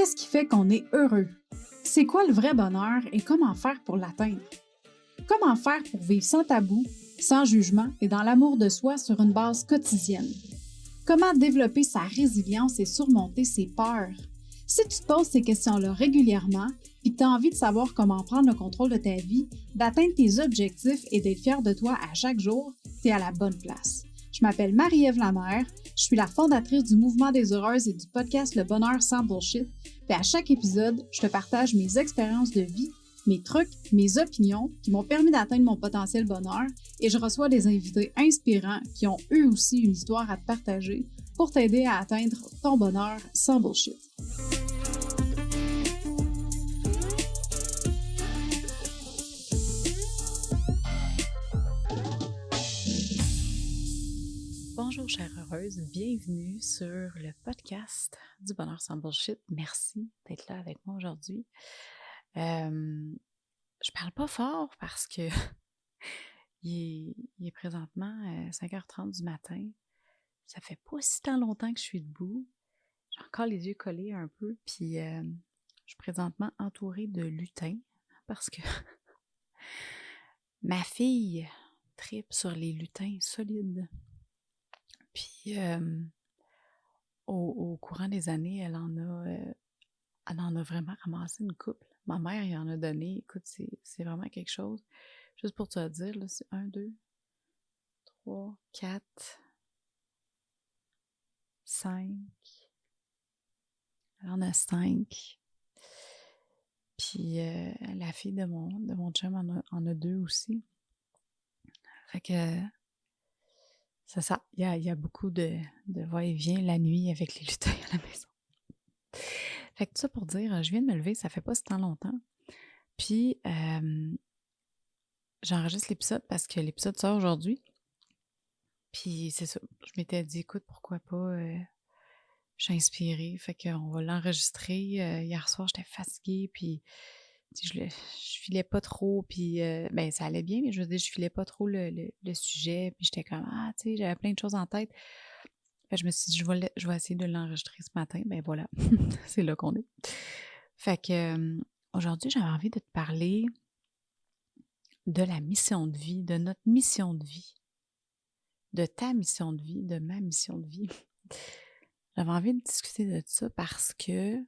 Qu'est-ce qui fait qu'on est heureux? C'est quoi le vrai bonheur et comment faire pour l'atteindre? Comment faire pour vivre sans tabou, sans jugement et dans l'amour de soi sur une base quotidienne? Comment développer sa résilience et surmonter ses peurs? Si tu te poses ces questions-là régulièrement et que tu as envie de savoir comment prendre le contrôle de ta vie, d'atteindre tes objectifs et d'être fier de toi à chaque jour, tu es à la bonne place. Je m'appelle Marie-Ève Lamère, je suis la fondatrice du Mouvement des Heureuses et du podcast Le Bonheur sans Bullshit. Puis à chaque épisode, je te partage mes expériences de vie, mes trucs, mes opinions qui m'ont permis d'atteindre mon potentiel bonheur et je reçois des invités inspirants qui ont eux aussi une histoire à te partager pour t'aider à atteindre ton bonheur sans bullshit. Bonjour chère heureuse, bienvenue sur le podcast du Bonheur sans Bullshit. Merci d'être là avec moi aujourd'hui. Je parle pas fort parce que il est présentement 5h30 du matin. Ça fait pas si tant longtemps que je suis debout. J'ai encore les yeux collés un peu, puis je suis présentement entourée de lutins parce que ma fille tripe sur les lutins solides. Puis au courant des années, elle en a vraiment ramassé une couple. Ma mère y en a donné. Écoute, c'est vraiment quelque chose. Juste pour te dire, là, c'est 1, 2, 3, 4, 5. Elle en a 5. Puis la fille de mon chum en a 2 aussi. Fait que c'est ça. Il y a beaucoup de va-et-vient la nuit avec les lutins à la maison. Fait que tout ça pour dire, je viens de me lever, ça fait pas si tant longtemps. Puis j'enregistre l'épisode parce que l'épisode sort aujourd'hui. Puis c'est ça. Je m'étais dit, écoute, pourquoi pas, je suis inspirée. Fait qu'on va l'enregistrer. Hier soir, j'étais fatiguée, puis je filais pas trop, puis ben ça allait bien, mais je veux dire, je filais pas trop le sujet, puis j'étais comme, tu sais, j'avais plein de choses en tête. Fait que je me suis dit, je vais essayer de l'enregistrer ce matin. Ben voilà, c'est là qu'on est. Fait que aujourd'hui, j'avais envie de te parler de la mission de vie, de notre mission de vie, de ta mission de vie, de ma mission de vie. J'avais envie de discuter de ça parce que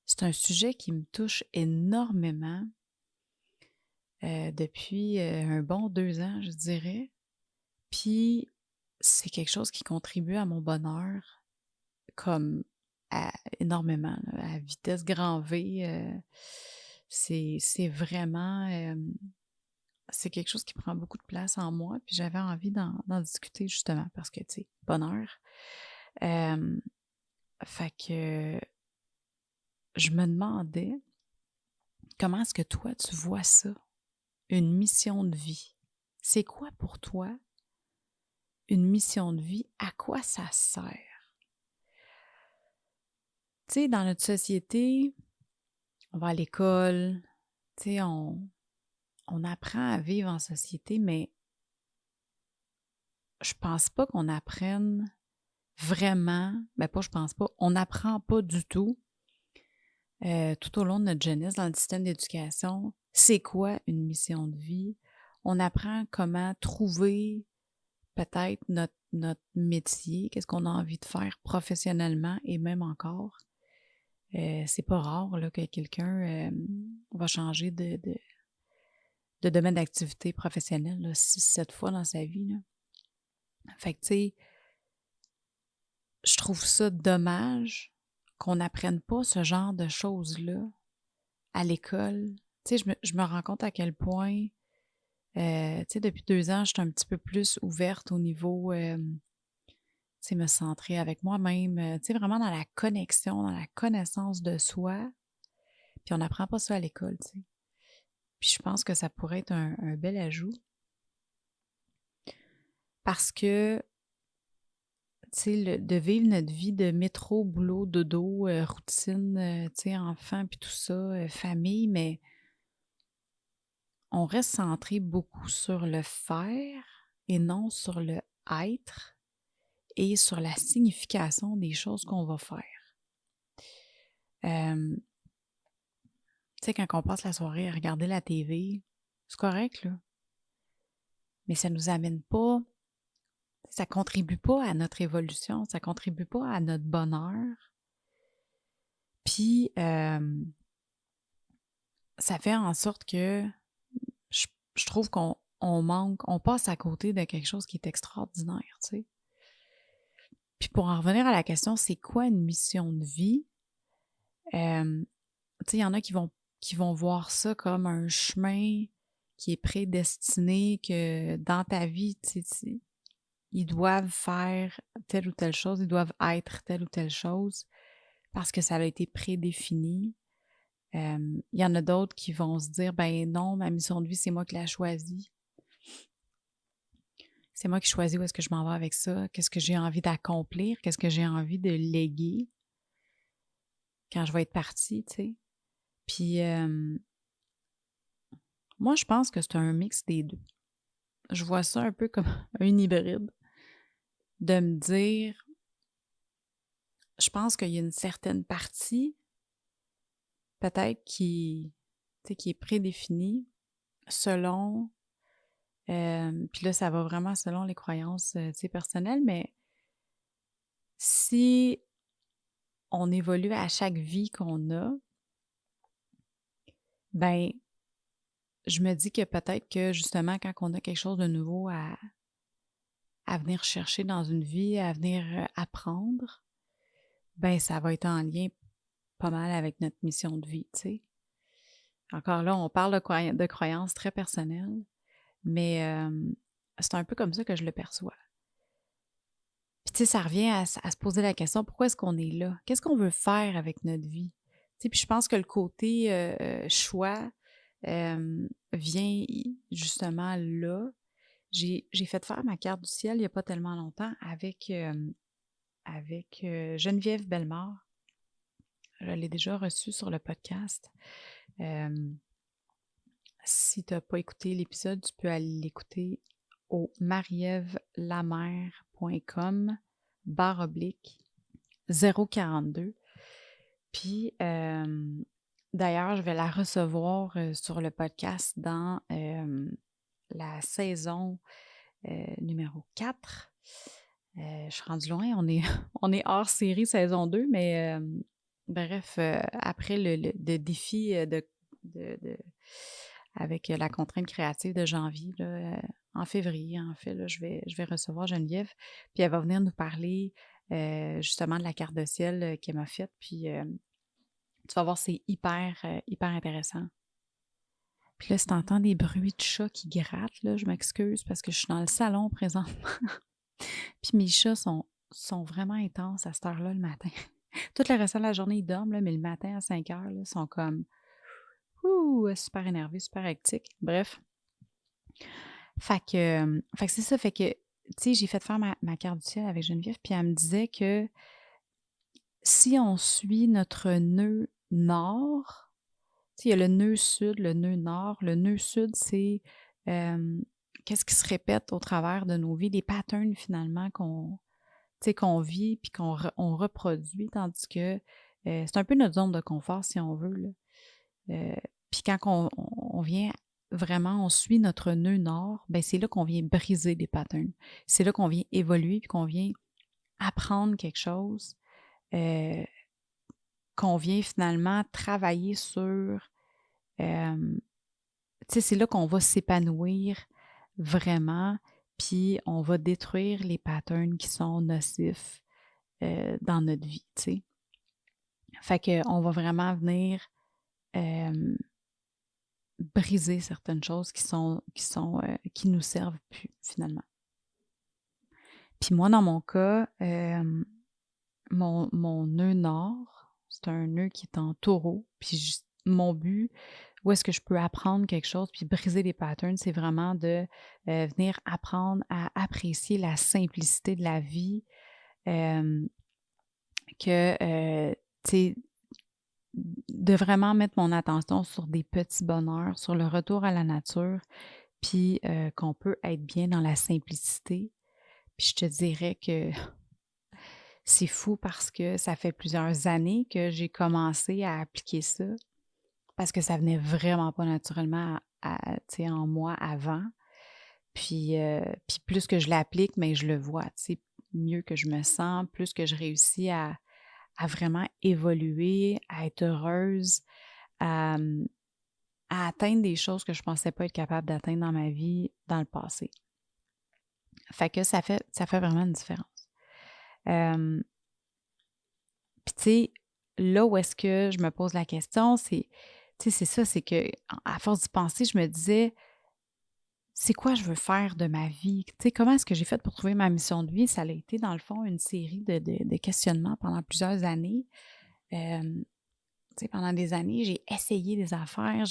c'est un sujet qui me touche énormément depuis un bon 2 ans, je dirais. Puis c'est quelque chose qui contribue à mon bonheur comme énormément, là, à vitesse grand V. C'est vraiment... c'est quelque chose qui prend beaucoup de place en moi, puis j'avais envie d'en discuter justement parce que, tu sais, bonheur. Fait que je me demandais comment est-ce que toi, tu vois ça, une mission de vie? C'est quoi pour toi une mission de vie? À quoi ça sert? Tu sais, dans notre société, on va à l'école, tu sais, on apprend à vivre en société, mais je pense pas qu'on apprenne vraiment, ben pas je pense pas, on n'apprend pas du tout tout au long de notre jeunesse dans le système d'éducation, c'est quoi une mission de vie? On apprend comment trouver peut-être notre métier, qu'est-ce qu'on a envie de faire professionnellement et même encore. C'est pas rare là, que quelqu'un va changer de domaine d'activité professionnelle 6-7 fois dans sa vie. Là. Fait que tu sais, je trouve ça dommage qu'on n'apprenne pas ce genre de choses-là à l'école. Tu sais, je me rends compte à quel point, tu sais, depuis 2 ans, je suis un petit peu plus ouverte au niveau, tu sais, me centrer avec moi-même, tu sais, vraiment dans la connexion, dans la connaissance de soi. Puis on n'apprend pas ça à l'école, tu sais. Puis je pense que ça pourrait être un bel ajout. Parce que, tu sais, de vivre notre vie de métro, boulot, dodo, routine, tu sais, enfant, puis tout ça, famille, mais on reste centré beaucoup sur le faire et non sur le être et sur la signification des choses qu'on va faire. Tu sais, quand on passe la soirée à regarder la TV, c'est correct, là. Mais ça nous amène pas, ça contribue pas à notre évolution, ça contribue pas à notre bonheur. Puis, ça fait en sorte que je trouve qu'on on passe à côté de quelque chose qui est extraordinaire, tu sais. Puis pour en revenir à la question, c'est quoi une mission de vie? Tu sais, il y en a qui vont voir ça comme un chemin qui est prédestiné, que dans ta vie, tu sais, ils doivent faire telle ou telle chose, ils doivent être telle ou telle chose parce que ça a été prédéfini. Il y en a d'autres qui vont se dire, ben non, ma mission de vie, c'est moi qui l'ai choisie. C'est moi qui choisis où est-ce que je m'en vais avec ça, qu'est-ce que j'ai envie d'accomplir, qu'est-ce que j'ai envie de léguer quand je vais être partie, tu sais. Puis, moi, je pense que c'est un mix des deux. Je vois ça un peu comme un hybride de me dire, je pense qu'il y a une certaine partie, peut-être qui est prédéfinie selon, puis là, ça va vraiment selon les croyances, personnelles, mais si on évolue à chaque vie qu'on a, ben je me dis que peut-être que justement, quand on a quelque chose de nouveau à venir chercher dans une vie, à venir apprendre, ben ça va être en lien pas mal avec notre mission de vie, tu sais. Encore là, on parle de croyances très personnelles, mais c'est un peu comme ça que je le perçois. Puis tu sais, ça revient à se poser la question, pourquoi est-ce qu'on est là? Qu'est-ce qu'on veut faire avec notre vie? Tu sais, puis je pense que le côté choix vient justement là. J'ai fait faire ma carte du ciel il n'y a pas tellement longtemps avec Geneviève Bellemare. Je l'ai déjà reçue sur le podcast. Si tu n'as pas écouté l'épisode, tu peux aller l'écouter au marievelamer.com/042. Puis, d'ailleurs, je vais la recevoir sur le podcast dans la saison numéro 4. Je suis rendue loin, on est hors série saison 2, mais bref, après le défi avec la contrainte créative de janvier, là, en février, en fait, là, je vais recevoir Geneviève, puis elle va venir nous parler justement de la carte de ciel qu'elle m'a faite, puis tu vas voir, c'est hyper intéressant. Puis là, si t'entends des bruits de chats qui grattent, là, je m'excuse parce que je suis dans le salon présentement. Puis mes chats sont vraiment intenses à cette heure-là le matin. Tout le reste de la journée, ils dorment, là, mais le matin à 5 heures, là, ils sont comme super énervés, super hectiques. Bref. Fait que c'est ça, fait que, tu sais, j'ai fait faire ma carte du ciel avec Geneviève, puis elle me disait que si on suit notre nœud nord, tu sais, il y a le nœud sud, le nœud nord. Le nœud sud, c'est qu'est-ce qui se répète au travers de nos vies, les patterns finalement qu'on vit puis on reproduit, tandis que c'est un peu notre zone de confort, si on veut, là. Puis quand on vient vraiment, on suit notre nœud nord, ben c'est là qu'on vient briser des patterns. C'est là qu'on vient évoluer puis qu'on vient apprendre quelque chose, qu'on vient finalement travailler sur. Tu sais, c'est là qu'on va s'épanouir vraiment, puis on va détruire les patterns qui sont nocifs dans notre vie, tu sais. Fait qu'on va vraiment venir briser certaines choses qui nous servent plus, finalement. Puis moi, dans mon cas, mon nœud nord, c'est un nœud qui est en taureau. Puis mon but, où est-ce que je peux apprendre quelque chose puis briser les patterns, c'est vraiment de venir apprendre à apprécier la simplicité de la vie, tu sais, de vraiment mettre mon attention sur des petits bonheurs, sur le retour à la nature, puis qu'on peut être bien dans la simplicité. Puis je te dirais que c'est fou parce que ça fait plusieurs années que j'ai commencé à appliquer ça, parce que ça venait vraiment pas naturellement tu sais, en moi avant. Puis plus que je l'applique, mais je le vois, tu sais, mieux que je me sens, plus que je réussis à vraiment évoluer, à être heureuse, à, à atteindre des choses que je pensais pas être capable d'atteindre dans ma vie dans le passé. Fait que ça fait vraiment une différence. Puis tu sais, là où est-ce que je me pose la question, c'est, tu sais, c'est ça, c'est que à force d'y penser, je me disais, c'est quoi je veux faire de ma vie? Tu sais, comment est-ce que j'ai fait pour trouver ma mission de vie? Ça a été, dans le fond, une série de questionnements pendant plusieurs années. Tu sais, pendant des années, j'ai essayé des affaires,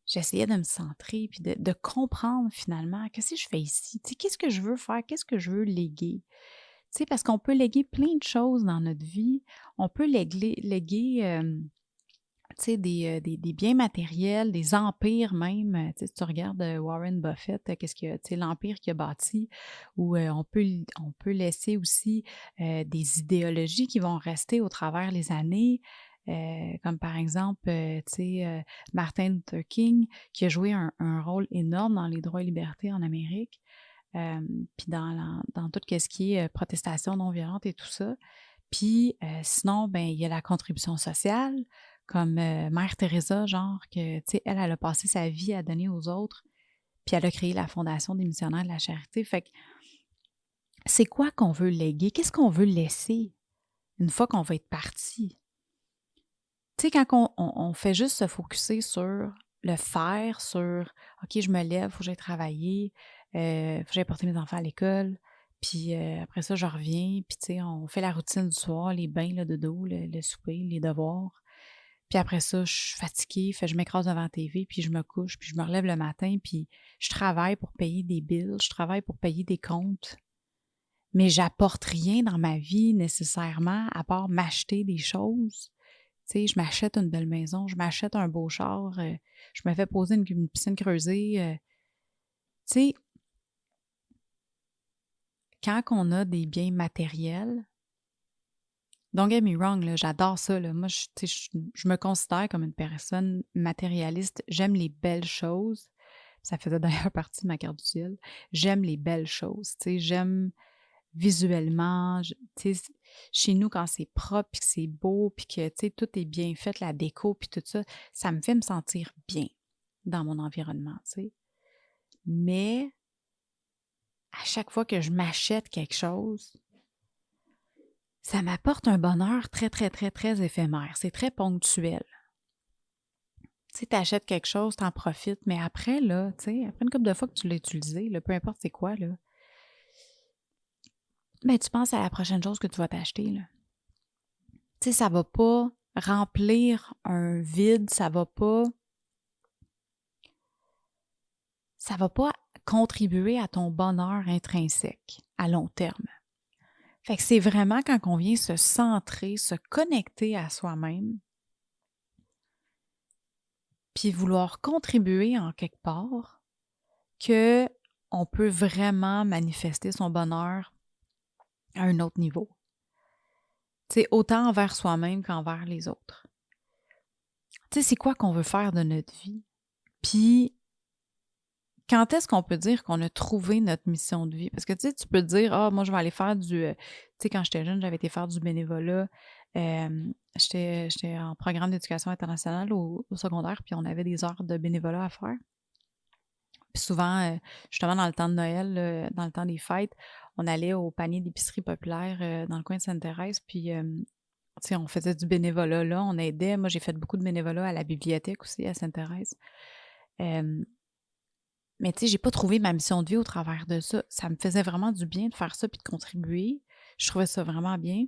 j'essayais de me centrer puis de comprendre finalement qu'est-ce que je fais ici? Tu sais, qu'est-ce que je veux faire? Qu'est-ce que je veux léguer? Tu sais, parce qu'on peut léguer plein de choses dans notre vie. On peut léguer tu sais, des biens matériels, des empires même. Tu sais, si tu regardes Warren Buffett, qu'est-ce que, tu sais, l'empire qu'il a bâti, ou on peut laisser aussi des idéologies qui vont rester au travers les années, comme par exemple, tu sais, Martin Luther King, qui a joué un rôle énorme dans les droits et libertés en Amérique, puis dans tout ce qui est protestation non violente et tout ça. Puis sinon, ben il y a la contribution sociale, comme Mère Teresa, genre que, tu sais, elle a passé sa vie à donner aux autres, puis elle a créé la Fondation des missionnaires de la charité. Fait que c'est quoi qu'on veut léguer? Qu'est-ce qu'on veut laisser une fois qu'on va être parti? Tu sais, quand on fait juste se focusser sur le faire, sur OK, je me lève, il faut que j'aille travailler, faut que j'aille porter mes enfants à l'école, puis après ça, je reviens, puis tu sais, on fait la routine du soir, les bains, le dodo, le souper, les devoirs. Puis après ça, je suis fatiguée, fait je m'écrase devant la TV, puis je me couche, puis je me relève le matin, puis je travaille pour payer des bills, je travaille pour payer des comptes, mais j'apporte rien dans ma vie nécessairement à part m'acheter des choses. Tu sais, je m'achète une belle maison, je m'achète un beau char, je me fais poser une piscine creusée. Tu sais, quand on a des biens matériels, don't get me wrong, là, j'adore ça. Là. Moi, tu sais, je me considère comme une personne matérialiste. J'aime les belles choses. Ça faisait d'ailleurs partie de ma carte du ciel. J'aime les belles choses. Tu sais, j'aime visuellement. Tu sais, chez nous, quand c'est propre, puis que c'est beau, puis que tu sais, tout est bien fait, la déco, puis tout ça, ça me fait me sentir bien dans mon environnement. Tu sais. Mais à chaque fois que je m'achète quelque chose, ça m'apporte un bonheur très, très, très, très éphémère. C'est très ponctuel. Tu sais, t'achètes quelque chose, t'en profites, mais après, là, tu sais, après une couple de fois que tu l'as utilisé, là, peu importe c'est quoi, là, ben, tu penses à la prochaine chose que tu vas t'acheter, là. Tu sais, ça va pas remplir un vide, ça va pas contribuer à ton bonheur intrinsèque à long terme. Fait que c'est vraiment quand on vient se centrer, se connecter à soi-même, puis vouloir contribuer en quelque part, que on peut vraiment manifester son bonheur à un autre niveau. Tu sais, autant envers soi-même qu'envers les autres. Tu sais, c'est quoi qu'on veut faire de notre vie? Puis, quand est-ce qu'on peut dire qu'on a trouvé notre mission de vie? Parce que, tu sais, tu peux te dire, ah, moi, je vais aller faire du... tu sais, quand j'étais jeune, j'avais été faire du bénévolat. J'étais en programme d'éducation internationale au secondaire, puis on avait des heures de bénévolat à faire. Puis souvent, justement, dans le temps de Noël, dans le temps des fêtes, on allait au panier d'épicerie populaire dans le coin de Sainte-Thérèse, puis tu sais, on faisait du bénévolat là, on aidait. Moi, j'ai fait beaucoup de bénévolat à la bibliothèque aussi, à Sainte-Thérèse. Mais tu sais, j'ai pas trouvé ma mission de vie au travers de ça. Ça me faisait vraiment du bien de faire ça puis de contribuer. Je trouvais ça vraiment bien.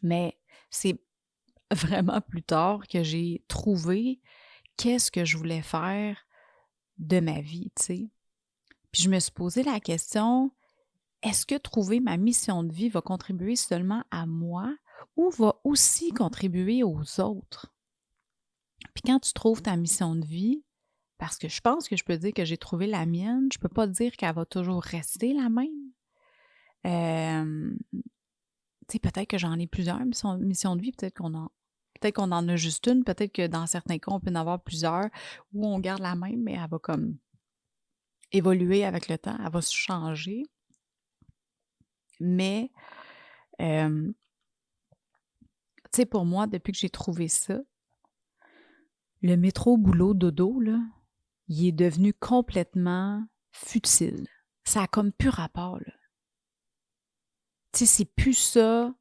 Mais c'est vraiment plus tard que j'ai trouvé qu'est-ce que je voulais faire de ma vie, tu sais. Puis je me suis posé la question, est-ce que trouver ma mission de vie va contribuer seulement à moi ou va aussi contribuer aux autres? Puis quand tu trouves ta mission de vie, parce que je pense que je peux dire que j'ai trouvé la mienne, je peux pas dire qu'elle va toujours rester la même. Tu Tu sais, peut-être que j'en ai plusieurs missions de vie, peut-être qu'on en a juste une, peut-être que dans certains cas, on peut en avoir plusieurs, ou on garde la même, mais elle va comme évoluer avec le temps, elle va se changer. Mais, tu sais, pour moi, depuis que j'ai trouvé ça, le métro boulot dodo, là, il est devenu complètement futile. Ça a comme plus rapport, là. Tu sais, c'est plus ça.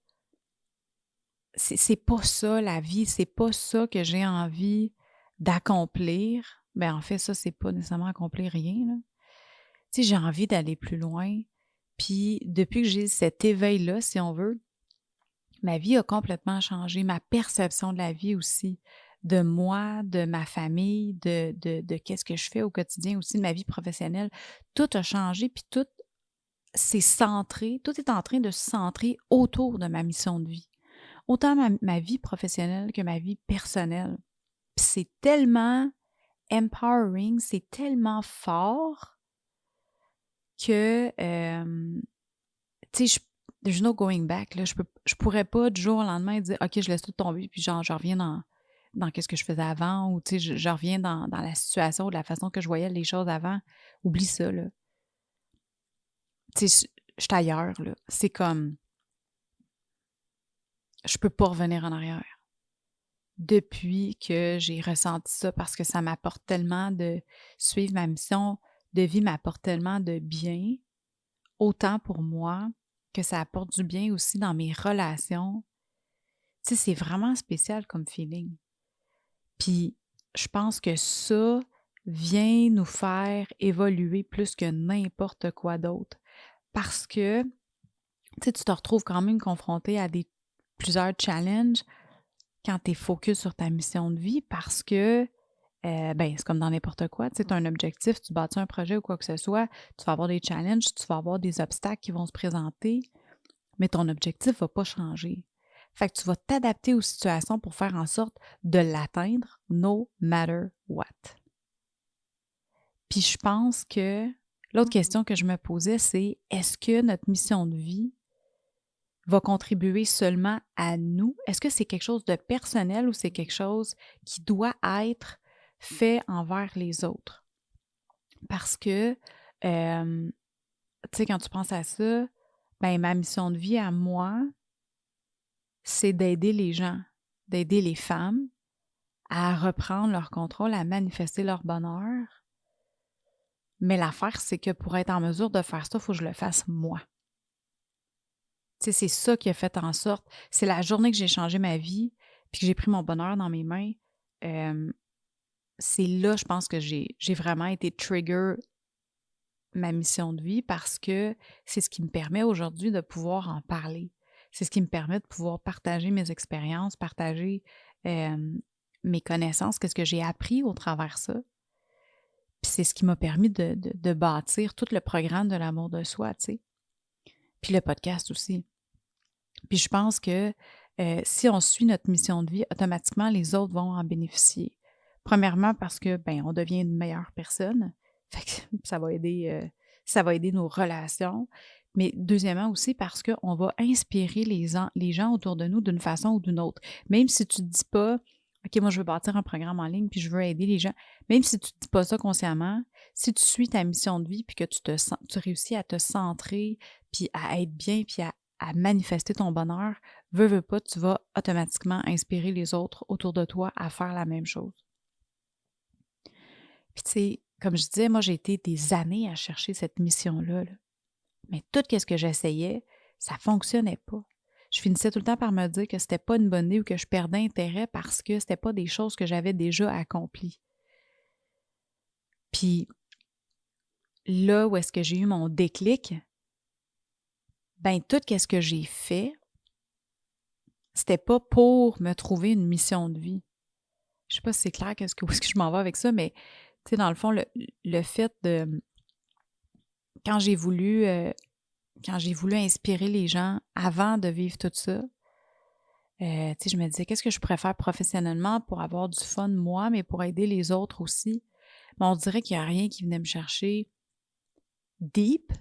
C'est pas ça la vie, c'est pas ça que j'ai envie d'accomplir. Ben en fait, ça, c'est pas nécessairement accomplir rien, là. Tu sais, j'ai envie d'aller plus loin. Puis depuis que j'ai cet éveil-là, si on veut, ma vie a complètement changé, ma perception de la vie aussi, de moi, de ma famille, de qu'est-ce que je fais au quotidien aussi, de ma vie professionnelle. Tout a changé, puis tout s'est centré, tout est en train de se centrer autour de ma mission de vie. Autant ma vie professionnelle que ma vie personnelle. Puis c'est tellement empowering, c'est tellement fort que, tu sais, there's no going back, là. Je pourrais pas du jour au lendemain dire, OK, je laisse tout tomber, puis genre, je reviens dans qu'est-ce que je faisais avant, ou tu sais, je reviens dans la situation ou de la façon que je voyais les choses avant. Oublie ça, là. Tu sais, je suis ailleurs, là. C'est comme, je peux pas revenir en arrière. Depuis que j'ai ressenti ça, parce que ça m'apporte tellement de suivre ma mission de vie, m'apporte tellement de bien, autant pour moi que ça apporte du bien aussi dans mes relations. Tu sais, c'est vraiment spécial comme feeling. Puis, je pense que ça vient nous faire évoluer plus que n'importe quoi d'autre. Parce que, tu sais, tu te retrouves quand même confronté à plusieurs challenges quand tu es focus sur ta mission de vie parce que, ben, c'est comme dans n'importe quoi. Tu sais, tu as un objectif, tu bâtis un projet ou quoi que ce soit, tu vas avoir des challenges, tu vas avoir des obstacles qui vont se présenter, mais ton objectif ne va pas changer. Fait que tu vas t'adapter aux situations pour faire en sorte de l'atteindre, no matter what. Puis je pense que l'autre question que je me posais, c'est est-ce que notre mission de vie va contribuer seulement à nous? Est-ce que c'est quelque chose de personnel ou c'est quelque chose qui doit être fait envers les autres? Parce que, tu sais, quand tu penses à ça, ben ma mission de vie à moi, c'est d'aider les gens, d'aider les femmes à reprendre leur contrôle, à manifester leur bonheur. Mais l'affaire, c'est que pour être en mesure de faire ça, il faut que je le fasse moi. Tu sais, c'est ça qui a fait en sorte, c'est la journée que j'ai changé ma vie, puis que j'ai pris mon bonheur dans mes mains, c'est là, je pense que j'ai vraiment été trigger ma mission de vie parce que c'est ce qui me permet aujourd'hui de pouvoir en parler. C'est ce qui me permet de pouvoir partager mes expériences, partager mes connaissances, qu'est-ce que j'ai appris au travers ça. Puis c'est ce qui m'a permis de bâtir tout le programme de l'amour de soi, tu sais. Puis le podcast aussi. Puis je pense que si on suit notre mission de vie, automatiquement, les autres vont en bénéficier. Premièrement, parce que, ben, on devient une meilleure personne. Fait que ça va aider nos relations. Mais deuxièmement aussi parce qu'on va inspirer les gens autour de nous d'une façon ou d'une autre. Même si tu ne te dis pas, OK, moi, je veux bâtir un programme en ligne puis je veux aider les gens. Même si tu ne te dis pas ça consciemment, si tu suis ta mission de vie puis que tu réussis à te centrer puis à être bien puis à manifester ton bonheur, veux pas, tu vas automatiquement inspirer les autres autour de toi à faire la même chose. Puis tu sais, comme je disais, moi j'ai été des années à chercher cette mission-là, là. Mais tout ce que j'essayais, ça fonctionnait pas. Je finissais tout le temps par me dire que c'était pas une bonne idée ou que je perdais intérêt parce que c'était pas des choses que j'avais déjà accomplies. Puis là où est-ce que j'ai eu mon déclic, ben tout ce que j'ai fait, c'était pas pour me trouver une mission de vie. Je sais pas si c'est clair où est-ce que je m'en vais avec ça, mais tu sais, dans le fond, le fait de quand j'ai voulu inspirer les gens avant de vivre tout ça, tu sais, je me disais, qu'est-ce que je pourrais faire professionnellement pour avoir du fun, moi, mais pour aider les autres aussi? Mais on dirait qu'il n'y a rien qui venait me chercher deep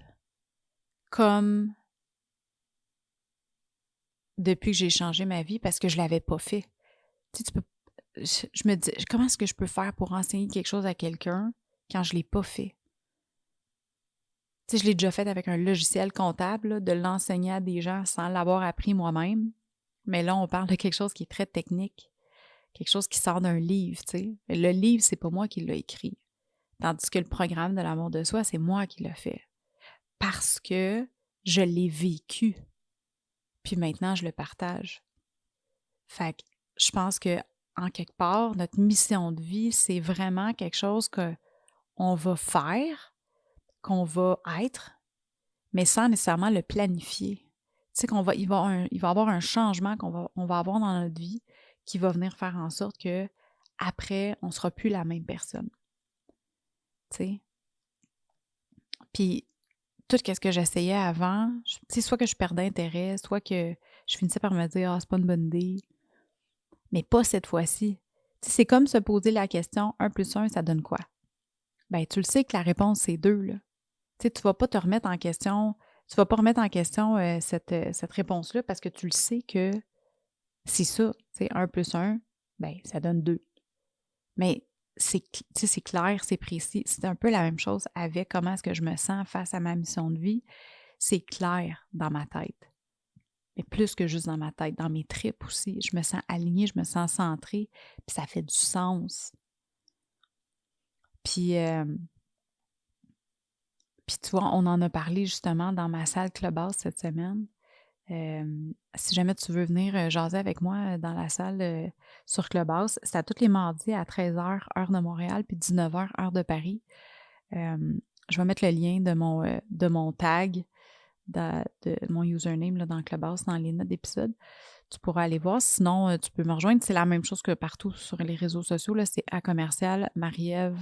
comme depuis que j'ai changé ma vie parce que je l'avais pas fait. Tu sais, je me dis, comment est-ce que je peux faire pour enseigner quelque chose à quelqu'un quand je l'ai pas fait? Tu sais, je l'ai déjà fait avec un logiciel comptable, là, de l'enseigner à des gens sans l'avoir appris moi-même. Mais là, on parle de quelque chose qui est très technique, quelque chose qui sort d'un livre, tu sais. Le livre, c'est pas moi qui l'ai écrit. Tandis que le programme de l'amour de soi, c'est moi qui l'ai fait. Parce que je l'ai vécu. Puis maintenant, je le partage. Fait que je pense que, en quelque part, notre mission de vie, c'est vraiment quelque chose qu'on va faire, qu'on va être, mais sans nécessairement le planifier. Tu sais il va y avoir un changement on va avoir dans notre vie qui va venir faire en sorte que après, on ne sera plus la même personne. Tu sais? Puis, tout ce que j'essayais avant, tu sais, soit que je perdais intérêt, soit que je finissais par me dire « Ah, c'est pas une bonne idée », mais pas cette fois-ci. Tu sais, c'est comme se poser la question « 1 plus 1, ça donne quoi? » Ben, tu le sais que la réponse, c'est 2, là. Tu sais, tu vas pas te remettre en question, tu vas pas remettre en question cette réponse-là parce que tu le sais que c'est ça. Tu sais, 1 plus 1, ben, ça donne 2. Mais tu sais, c'est clair, c'est précis. C'est un peu la même chose avec comment est-ce que je me sens face à ma mission de vie. C'est clair dans ma tête. Mais plus que juste dans ma tête, dans mes tripes aussi. Je me sens alignée, je me sens centrée, puis ça fait du sens. Puis, tu vois, on en a parlé justement dans ma salle Clubhouse cette semaine. Si jamais tu veux venir jaser avec moi dans la salle sur Clubhouse, c'est à tous les mardis à 13h, heure de Montréal, puis 19h, heure de Paris. Je vais mettre le lien de mon tag, de mon username là, dans Clubhouse, dans les notes d'épisode. Tu pourras aller voir. Sinon, tu peux me rejoindre. C'est la même chose que partout sur les réseaux sociaux. Là, c'est @commercial Marie-Ève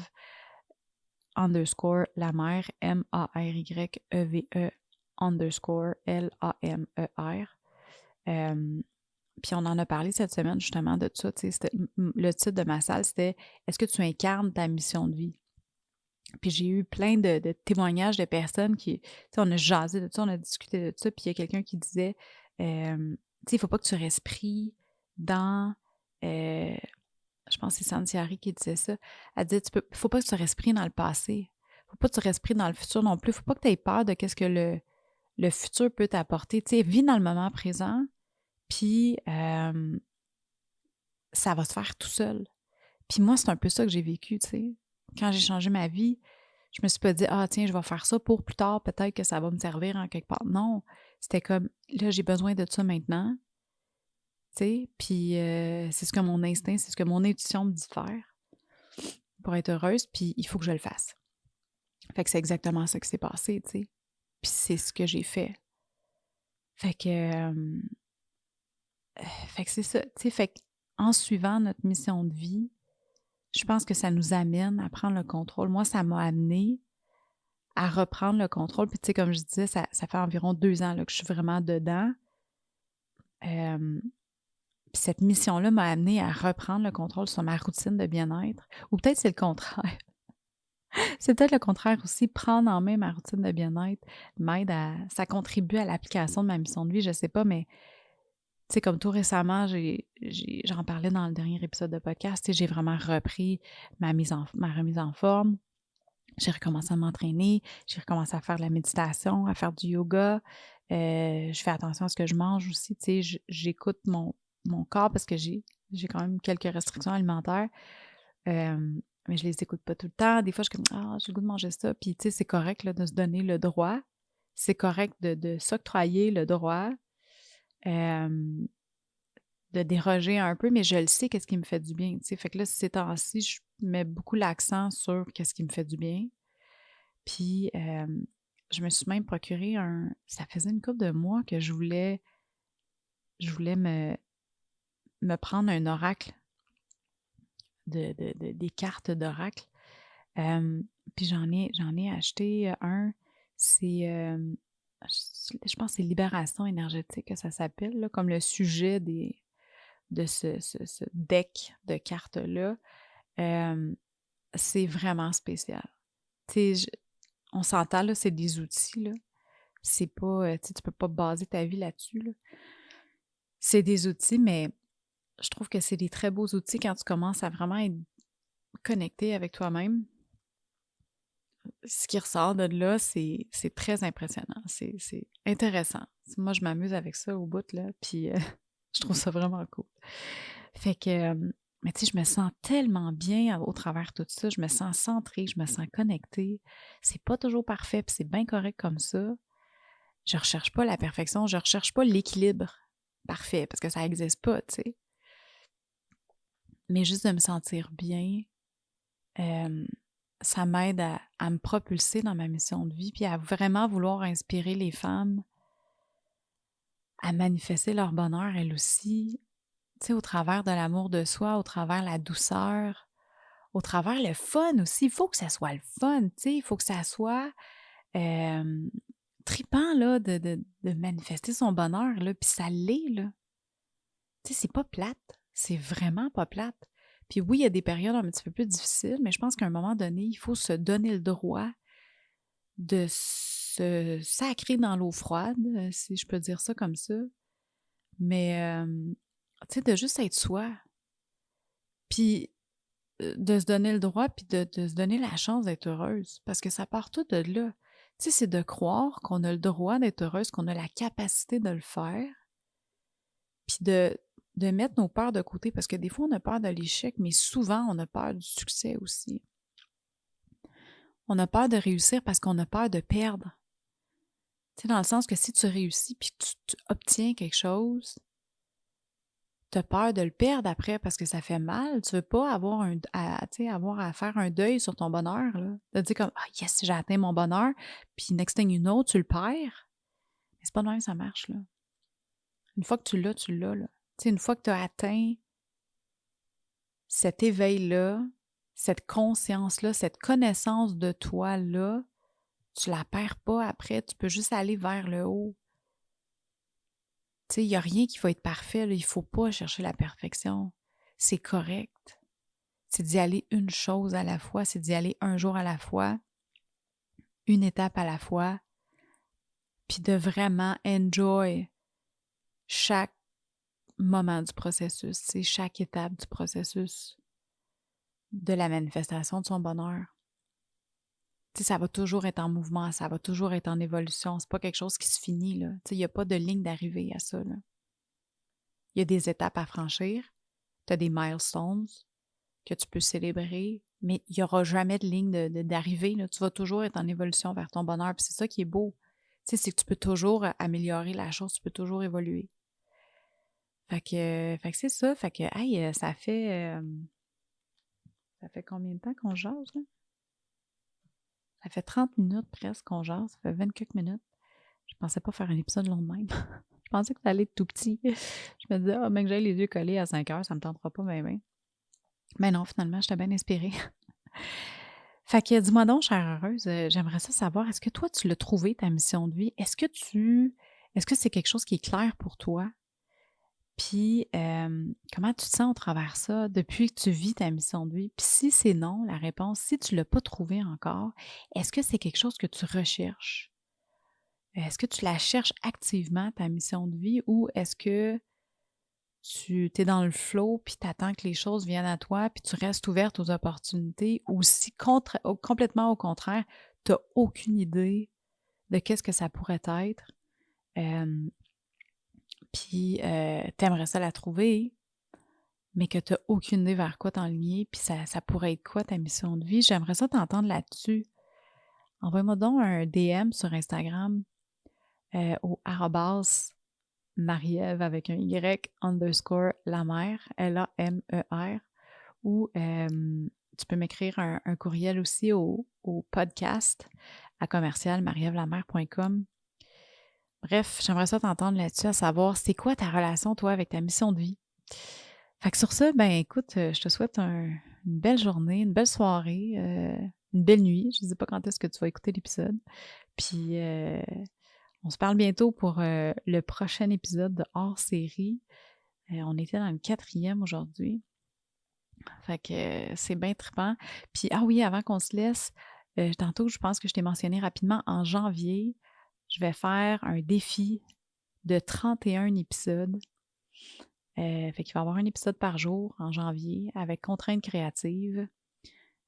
_Lamère, MARYEVE _LAMER. Puis on en a parlé cette semaine justement de ça. Le titre de ma salle, c'était « Est-ce que tu incarnes ta mission de vie? » Puis j'ai eu plein de témoignages de personnes qui, tu sais, on a jasé de ça, on a discuté de ça, puis il y a quelqu'un qui disait, tu sais, il ne faut pas que tu restes pris dans, je pense que c'est Santiari qui disait ça, elle disait, faut pas que tu restes pris dans le passé, faut pas que tu restes pris dans le futur non plus, faut pas que tu aies peur de qu'est-ce que le futur peut t'apporter, tu sais, vis dans le moment présent, puis ça va se faire tout seul. Puis moi, c'est un peu ça que j'ai vécu, tu sais. Quand j'ai changé ma vie, je me suis pas dit « Ah tiens, je vais faire ça pour plus tard, peut-être que ça va me servir en quelque part. » Non, c'était comme « Là, j'ai besoin de ça maintenant. » Tu sais, puis c'est ce que mon instinct, c'est ce que mon intuition me dit de faire pour être heureuse, puis il faut que je le fasse. Fait que c'est exactement ça qui s'est passé, tu sais. Puis c'est ce que j'ai fait. Fait que c'est ça, tu sais, fait qu'en suivant notre mission de vie, je pense que ça nous amène à prendre le contrôle. Moi, ça m'a amené à reprendre le contrôle. Puis tu sais, comme je disais, ça fait environ 2 ans là, que je suis vraiment dedans. Puis cette mission-là m'a amené à reprendre le contrôle sur ma routine de bien-être. Ou peut-être c'est le contraire. C'est peut-être le contraire aussi. Prendre en main ma routine de bien-être ça contribue à l'application de ma mission de vie, je sais pas, mais tu sais, comme tout récemment, j'en parlais dans le dernier épisode de podcast, tu sais, j'ai vraiment repris ma remise en forme. J'ai recommencé à m'entraîner, j'ai recommencé à faire de la méditation, à faire du yoga. Je fais attention à ce que je mange aussi, tu sais, j'écoute mon corps parce que j'ai quand même quelques restrictions alimentaires, mais je les écoute pas tout le temps. Des fois, je suis comme « Ah, j'ai le goût de manger ça », puis tu sais, c'est correct là, de se donner le droit. C'est correct de s'octroyer le droit, de déroger un peu, mais je le sais qu'est-ce qui me fait du bien, tu sais. Fait que là, ces temps-ci, je mets beaucoup l'accent sur qu'est-ce qui me fait du bien. Puis, je me suis même procuré ça faisait une couple de mois que je voulais me prendre un oracle, des cartes d'oracle. Puis j'en ai acheté un. C'est, je pense que c'est Libération énergétique que ça s'appelle, là, comme le sujet de ce deck de cartes-là. C'est vraiment spécial. Tu sais, on s'entend, là, c'est des outils, là. C'est pas, tu sais, tu peux pas baser ta vie là-dessus, là. C'est des outils, mais je trouve que c'est des très beaux outils quand tu commences à vraiment être connecté avec toi-même. Ce qui ressort de là, c'est très impressionnant. C'est intéressant. Moi, je m'amuse avec ça au bout, là, puis je trouve ça vraiment cool. Fait que, mais tu sais, je me sens tellement bien au travers de tout ça. Je me sens centrée, je me sens connectée. C'est pas toujours parfait, puis c'est bien correct comme ça. Je recherche pas la perfection, je recherche pas l'équilibre parfait, parce que ça n'existe pas, tu sais. Mais juste de me sentir bien, ça m'aide à me propulser dans ma mission de vie, puis à vraiment vouloir inspirer les femmes à manifester leur bonheur, elles aussi, tu sais, au travers de l'amour de soi, au travers la douceur, au travers le fun aussi. Il faut que ça soit le fun, tu sais, il faut que ça soit tripant, là, de manifester son bonheur, là, puis ça l'est, là. Tu sais, c'est pas plate, c'est vraiment pas plate. Puis oui, il y a des périodes un petit peu plus difficiles, mais je pense qu'à un moment donné, il faut se donner le droit de se sacrer dans l'eau froide, si je peux dire ça comme ça. Mais, tu sais, de juste être soi. Puis de se donner le droit, puis de se donner la chance d'être heureuse. Parce que ça part tout de là. Tu sais, c'est de croire qu'on a le droit d'être heureuse, qu'on a la capacité de le faire, puis de mettre nos peurs de côté. Parce que des fois, on a peur de l'échec, mais souvent, on a peur du succès aussi. On a peur de réussir parce qu'on a peur de perdre. Tu sais, dans le sens que si tu réussis puis que tu obtiens quelque chose, tu as peur de le perdre après parce que ça fait mal. Tu veux pas avoir avoir à faire un deuil sur ton bonheur, là. De dire comme, ah yes, j'ai atteint mon bonheur, puis next thing you know, tu le perds. Mais c'est pas de même que ça marche, là. Une fois que tu l'as, tu l'as, là. Tu sais, une fois que tu as atteint cet éveil-là, cette conscience-là, cette connaissance de toi-là, tu la perds pas après, tu peux juste aller vers le haut. Tu sais, il n'y a rien qui va être parfait, là. Il ne faut pas chercher la perfection. C'est correct. C'est d'y aller une chose à la fois, c'est d'y aller un jour à la fois, une étape à la fois, puis de vraiment enjoy chaque moment du processus, c'est chaque étape du processus de la manifestation de son bonheur. Tu sais, ça va toujours être en mouvement, ça va toujours être en évolution. C'est pas quelque chose qui se finit, là. Tu sais, il n'y a pas de ligne d'arrivée à ça, là. Il y a des étapes à franchir, tu as des milestones que tu peux célébrer, mais il n'y aura jamais de ligne d'arrivée, là. Tu vas toujours être en évolution vers ton bonheur, puis c'est ça qui est beau. Tu sais, c'est que tu peux toujours améliorer la chose, tu peux toujours évoluer. Fait que c'est ça, fait que, hey, ça fait combien de temps qu'on jase, là? Ça fait 30 minutes presque qu'on jase, ça fait 20 quelques minutes. Je pensais pas faire un épisode long de même. Je pensais que ça allait être tout petit. Je me disais, ah, même que j'aille les yeux collés à 5 heures, ça me tentera pas même. Mais non, finalement, j'étais bien inspirée. Fait que dis-moi donc, chère heureuse, j'aimerais ça savoir, est-ce que toi, tu l'as trouvé, ta mission de vie? Est-ce que c'est quelque chose qui est clair pour toi? Puis, comment tu te sens au travers ça depuis que tu vis ta mission de vie? Puis si c'est non, la réponse, si tu ne l'as pas trouvée encore, est-ce que c'est quelque chose que tu recherches? Est-ce que tu la cherches activement, ta mission de vie, ou est-ce que tu es dans le flow, puis tu attends que les choses viennent à toi, puis tu restes ouverte aux opportunités, ou si complètement au contraire, tu n'as aucune idée de qu'est-ce que ça pourrait être, puis tu aimerais ça la trouver, mais que tu n'as aucune idée vers quoi t'enligner, puis ça pourrait être quoi ta mission de vie. J'aimerais ça t'entendre là-dessus. Envoie-moi donc un DM sur Instagram au @Marie-Ève avec un Y _ Lamer, Lamer, ou tu peux m'écrire un courriel aussi au podcast à commercial-marievlamer.com. Bref, j'aimerais ça t'entendre là-dessus, à savoir c'est quoi ta relation, toi, avec ta mission de vie. Fait que sur ça, ben écoute, je te souhaite une belle journée, une belle soirée, une belle nuit. Je ne sais pas quand est-ce que tu vas écouter l'épisode. Puis on se parle bientôt pour le prochain épisode de hors-série. On était dans le 4e aujourd'hui. Fait que c'est bien trippant. Puis, ah oui, avant qu'on se laisse, tantôt, je pense que je t'ai mentionné rapidement, en janvier, je vais faire un défi de 31 épisodes. Fait qu'il va y avoir un épisode par jour en janvier avec contraintes créatives.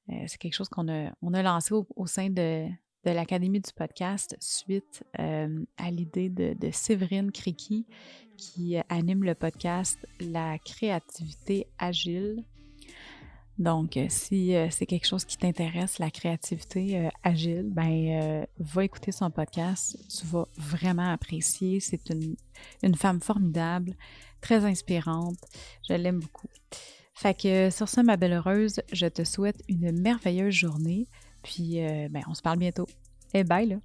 C'est quelque chose on a lancé au sein de l'Académie du podcast suite à l'idée de Séverine Criqui qui anime le podcast La créativité agile. Donc, si c'est quelque chose qui t'intéresse, la créativité agile, va écouter son podcast. Tu vas vraiment apprécier. C'est une femme formidable, très inspirante. Je l'aime beaucoup. Fait que sur ce, ma belle heureuse, je te souhaite une merveilleuse journée. Puis, on se parle bientôt. Et bye là!